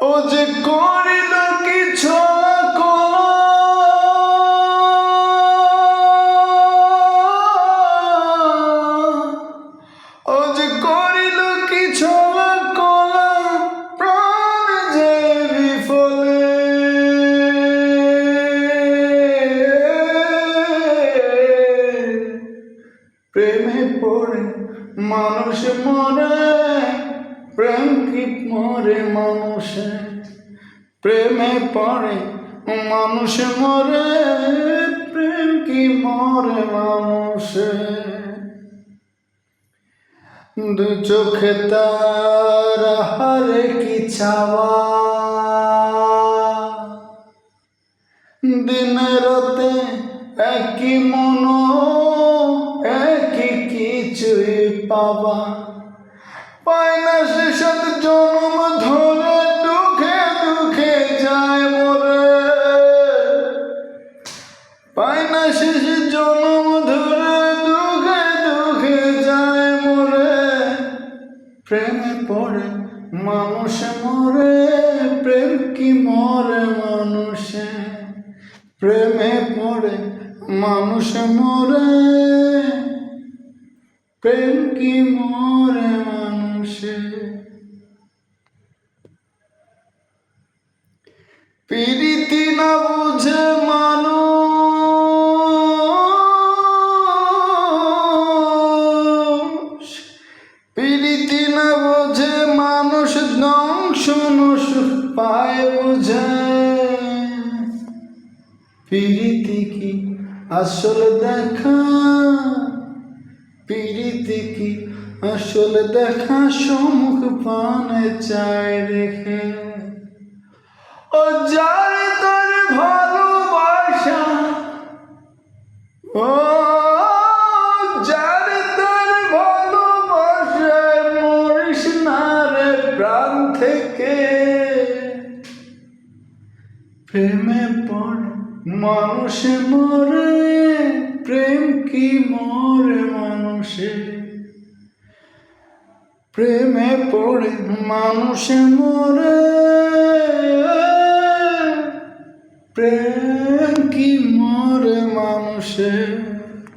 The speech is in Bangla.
ও যে করিল কি ছলা কলা, ও যে করিল কি ছলা কলা, প্রাণ যে বিফলে। প্রেমে পড়ে মানুষ মরে, প্রেম কি মরে মানুষে। প্রেমে পড়ে মানুষ মরে, প্রেম কি মরে মানুষে। দু চোখে তার হারে কি ছাওয়া, দিনে রাতে একই মন, একই কিছুই পাবা। পায় না সে সাত জন্ম ধরে, দুঃখে দুঃখে যায় মরে। পায় না সে জন্ম ধরে, দুঃখে দুঃখে যায় মরে। প্রেমে পড়ে মানুষ মরে, প্রেম কি মরে মানুষে। প্রেমে পড়ে মানুষ মরে, প্রেম কি মরে মানুষে। প্রীতি না বুঝে মানুষ, প্রীতি না বুঝে মানুষ, ধ্বংস সুখ পায় বুঝে। প্রীতি কি আসল দেখা, প্রীতি কি আসল দেখা, সম্মুখ পানে চায় রেখে। ও যার তার ভালোবাসা, ও যার তার ভালোবাসায় মরিস না রে প্রাণ থেকে। প্রেমে পড়ে মানুষ মরে, প্রেম কি মরে মানুষে। প্রেমে পড়ে মানুষ মরে, প্রেম কি মরে মানুষে।